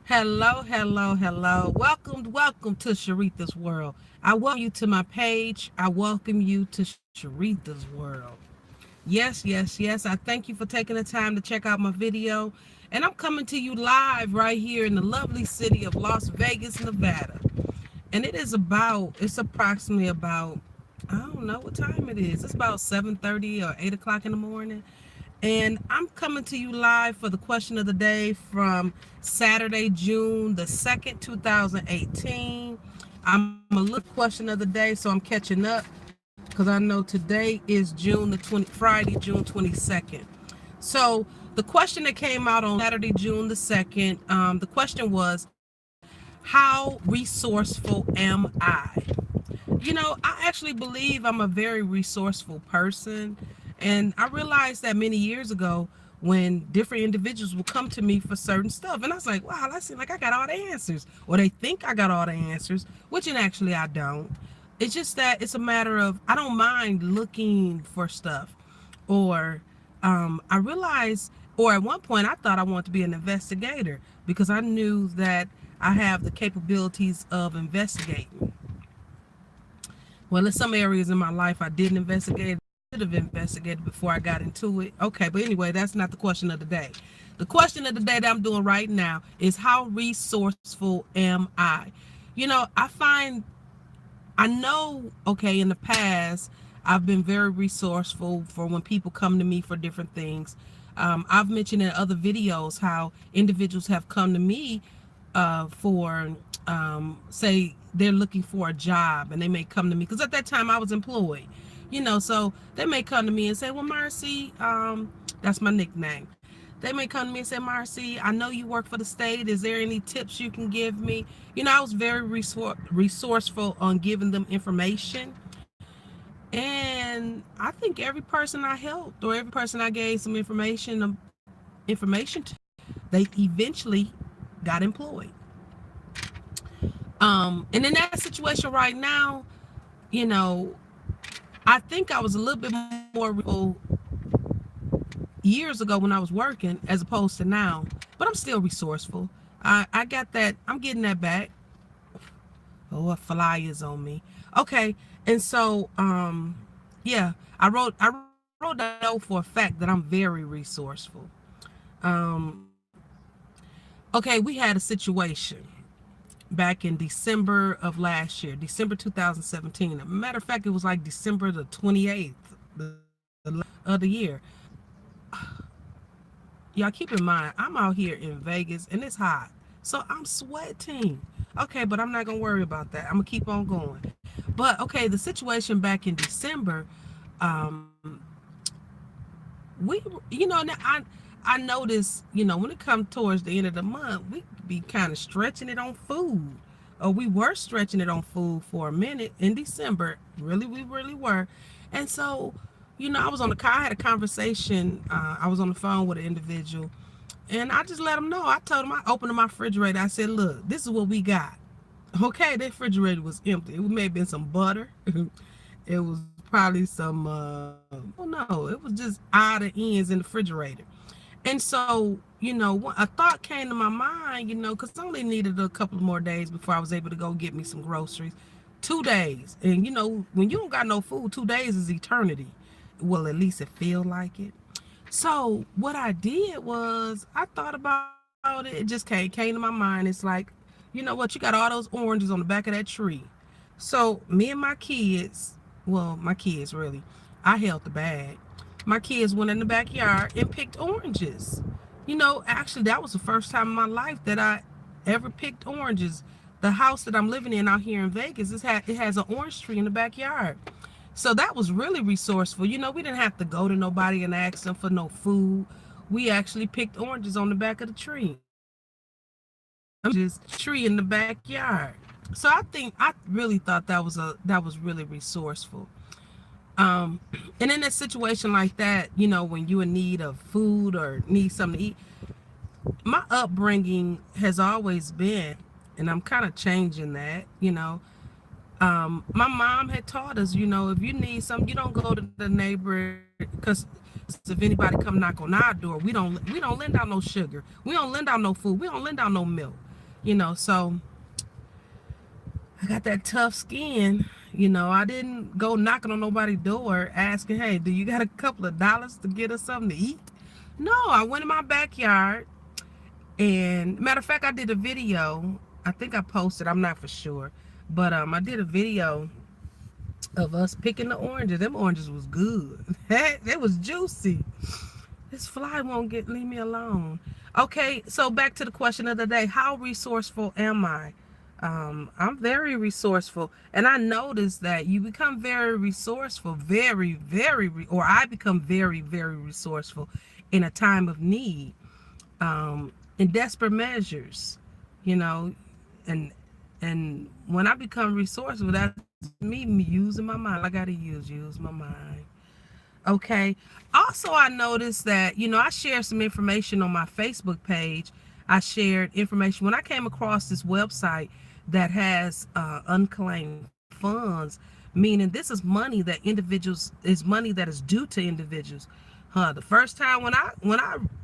Hello, hello, hello. Welcome to Sharitha's World. I welcome you to my page. I welcome you to Sharitha's World. Yes. I thank you for taking the time to check out my video. And I'm coming to you live right here in the lovely city of Las Vegas, Nevada. And it's approximately about, I don't know what time it is. It's about 7:30 or 8 o'clock in the morning. And I'm coming to you live for the question of the day from Saturday, June the 2nd, 2018. I'm a little question of the day, so I'm catching up because I know today is Friday, June 22nd. So the question that came out on Saturday, June the 2nd, the question was, how resourceful am I? I actually believe I'm a very resourceful person. And I realized that many years ago when different individuals will come to me for certain stuff. And I was like, wow, that seems like I got all the answers. Or they think I got all the answers, which in actually I don't. It's just that it's a matter of I don't mind looking for stuff. Or I realized, or at one point I thought I wanted to be an investigator because I knew that I have the capabilities of investigating. Well, in some areas in my life, I didn't investigate. I should have investigated before I got into it. Okay, but anyway, that's not the question of the day. The question of the day that I'm doing right now is how resourceful am I? I know, okay, in the past, I've been very resourceful for when people come to me for different things. I've mentioned in other videos how individuals have come to me for, say, they're looking for a job and they may come to me because at that time I was employed, so they may come to me and say, well, Marcy, that's my nickname. They may come to me and say, Marcy, I know you work for the state. Is there any tips you can give me? I was very resourceful on giving them information. And I think every person I helped or every person I gave some information to, they eventually got employed. And in that situation right now, you know, I think I was a little bit more years ago when I was working as opposed to now, but I'm still resourceful. I got that. I'm getting that back. Oh, a fly is on me. Okay, and so yeah, I wrote that note for a fact that I'm very resourceful. Um, okay, we had a situation back in December of last year, December 2017. As a matter of fact, it was like December the 28th of the year. Y'all keep in mind, I'm out here in Vegas and it's hot. So I'm sweating. Okay, but I'm not going to worry about that. I'm going to keep on going. But okay, the situation back in December, um, we, I noticed, when it comes towards the end of the month, we be kind of stretching it on food. Or we were stretching it on food for a minute in December. Really, we really were. And so, I was on the car, I had a conversation. I was on the phone with an individual, and I just let him know. I told him, I opened my refrigerator. I said, look, this is what we got. Okay, that refrigerator was empty. It may have been some butter. It was probably some, oh no, it was just odd ends in the refrigerator. And so, a thought came to my mind, because I only needed a couple more days before I was able to go get me some groceries. 2 days. And, when you don't got no food, 2 days is eternity. Well, at least it feel like it. So what I did was I thought about it. It just came to my mind. It's like, you know what? You got all those oranges on the back of that tree. So me and my kids, well, my kids really, I held the bag. My kids went in the backyard and picked oranges. Actually, that was the first time in my life that I ever picked oranges. The house that I'm living in out here in Vegas, it has an orange tree in the backyard. So that was really resourceful. We didn't have to go to nobody and ask them for no food. We actually picked oranges on the back of the tree. Just tree in the backyard. So I really thought that was really resourceful. And in a situation like that, when you're in need of food or need something to eat, my upbringing has always been, and I'm kind of changing that, my mom had taught us, if you need something, you don't go to the neighbor because if anybody come knock on our door, we don't lend out no sugar, we don't lend out no food, we don't lend out no milk. So I got that tough skin. I didn't go knocking on nobody's door asking, hey, do you got a couple of dollars to get us something to eat? No, I went in my backyard, and matter of fact, I did a video. I think I posted, I'm not for sure, but I did a video of us picking the oranges. Them oranges was good. They was juicy. This fly won't leave me alone. Okay, so back to the question of the day. How resourceful am I? I'm very resourceful. And I noticed that you become very resourceful, or I become very, very resourceful in a time of need, in desperate measures, you know, and and when I become resourceful, that's me using my mind. I gotta use my mind. Okay. Also, I noticed that, I shared some information on my Facebook page. I shared information when I came across this website that has unclaimed funds, meaning this is money that money that is due to individuals. The first time when I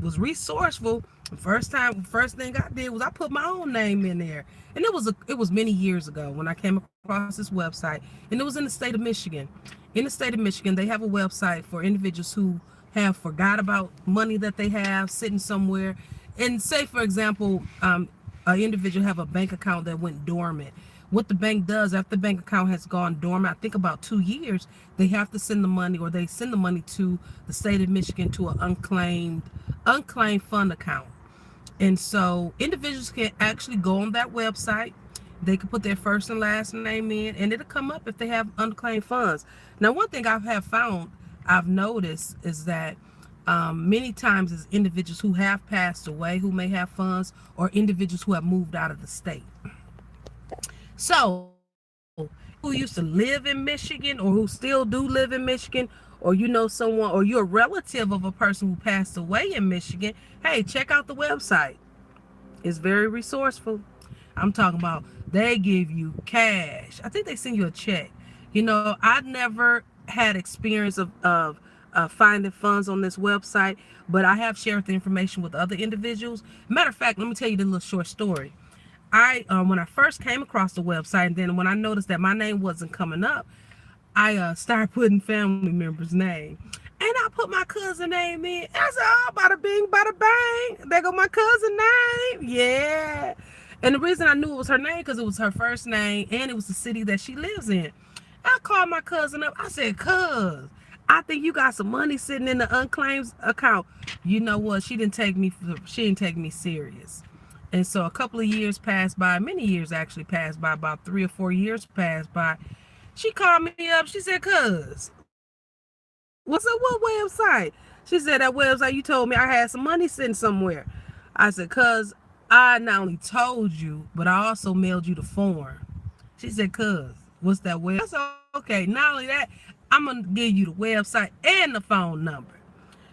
was resourceful, first thing I did was I put my own name in there. And it was many years ago when I came across this website, and it was in the state of Michigan. In the state of Michigan, they have a website for individuals who have forgot about money that they have sitting somewhere. And say, for example, an individual have a bank account that went dormant. What the bank does after the bank account has gone dormant, I think about 2 years, they have to send the money, or they send the money to the state of Michigan to an unclaimed fund account. And so individuals can actually go on that website. They can put their first and last name in, and it'll come up if they have unclaimed funds. Now, one thing I've noticed is that many times as individuals who have passed away, who may have funds, or individuals who have moved out of the state. So, who used to live in Michigan, or who still do live in Michigan, or someone, or you're a relative of a person who passed away in Michigan, hey, check out the website. It's very resourceful. I'm talking about they give you cash. I think they send you a check. I never had experience of finding funds on this website, but I have shared the information with other individuals. Matter of fact, let me tell you the little short story. When I first came across the website, and then when I noticed that my name wasn't coming up, I started putting family members' name. And I put my cousin name in. I said, oh, bada bing, bada bang. There go my cousin name. Yeah. And the reason I knew it was her name, because it was her first name, and it was the city that she lives in. I called my cousin up. I said, cuz, I think you got some money sitting in the unclaimed account. You know what? She didn't take me serious. And so a couple of years passed by, many years actually passed by, about 3 or 4 years passed by. She called me up. She said, cuz, what's up, what website? She said, that website you told me I had some money sitting somewhere. I said, cuz, I not only told you, but I also mailed you the form. She said, cuz, what's that website? I said, okay, not only that, I'm going to give you the website and the phone number.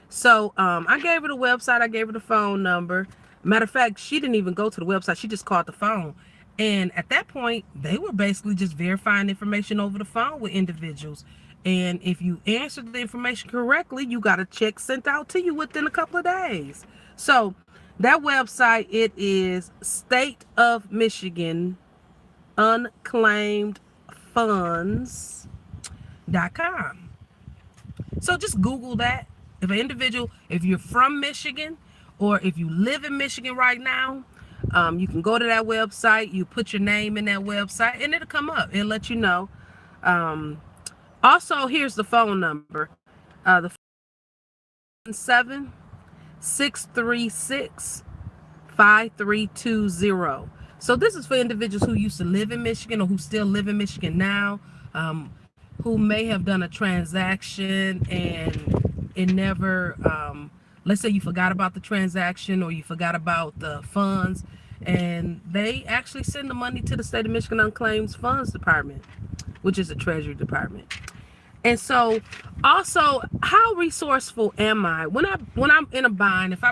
So I gave her the website. I gave her the phone number. Matter of fact, she didn't even go to the website. She just called the phone. And at that point, they were basically just verifying information over the phone with individuals. And if you answered the information correctly, you got a check sent out to you within a couple of days. So that website, it is State of Michigan Unclaimed Funds.com. So just Google that. If you're from Michigan, or if you live in Michigan right now, you can go to that website. You put your name in that website, and it'll come up. It'll let you know. Also, here's the phone number. The 7-636-5320. So this is for individuals who used to live in Michigan, or who still live in Michigan now, who may have done a transaction and it never, let's say you forgot about the transaction, or you forgot about the funds, and they actually send the money to the state of Michigan Unclaimed Funds Department, which is the Treasury Department. And so, also, how resourceful am I when I'm in a bind? If I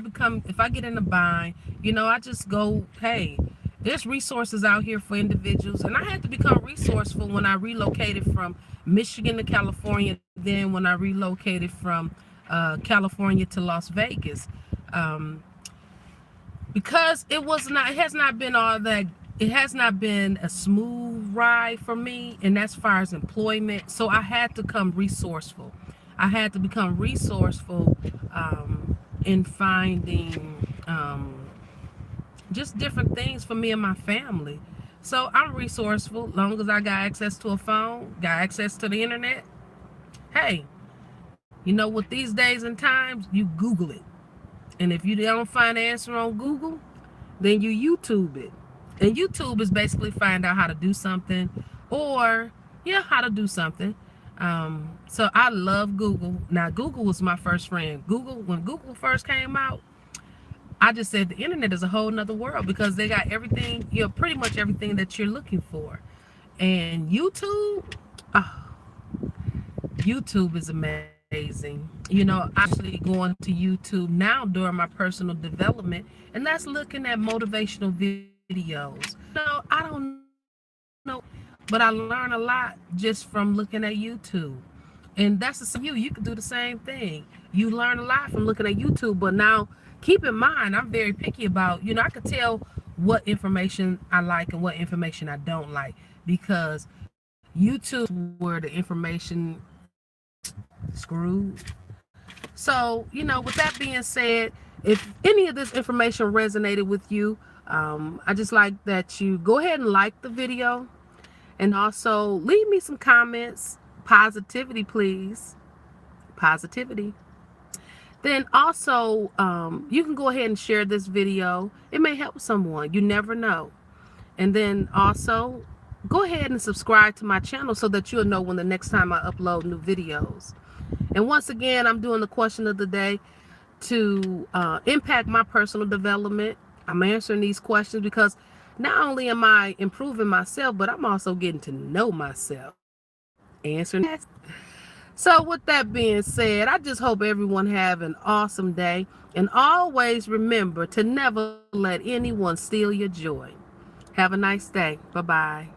get in a bind, I just go, hey, there's resources out here for individuals. And I had to become resourceful when I relocated from Michigan to California. Then when I relocated from California to Las Vegas, because it has not been all that, it has not been a smooth ride for me, and as far as employment. So I had to become resourceful. I had to become resourceful in finding just different things for me and my family. So I'm resourceful. Long as I got access to a phone, got access to the internet. Hey, you know what? These days and times, you Google it. And if you don't find the answer on Google, then you YouTube it. And YouTube is basically find out how to do something, or yeah, how to do something. So I love Google. Now Google was my first friend. When Google first came out, I just said the internet is a whole nother world because they got everything, pretty much everything that you're looking for. And YouTube, oh, YouTube is amazing. Actually going to YouTube now during my personal development, and that's looking at motivational videos. No, I don't know, but I learn a lot just from looking at YouTube. And that's the same you can do the same thing. You learn a lot from looking at YouTube, but now keep in mind, I'm very picky about, I could tell what information I like and what information I don't like, because YouTube where the information screwed. So, with that being said, if any of this information resonated with you, I just like that you go ahead and like the video, and also leave me some comments. Positivity, please. Positivity. Then also, you can go ahead and share this video. It may help someone. You never know. And then also, go ahead and subscribe to my channel so that you'll know when the next time I upload new videos. And once again, I'm doing the question of the day to impact my personal development. I'm answering these questions because not only am I improving myself, but I'm also getting to know myself. Answering that. So with that being said, I just hope everyone have an awesome day. And always remember to never let anyone steal your joy. Have a nice day. Bye-bye.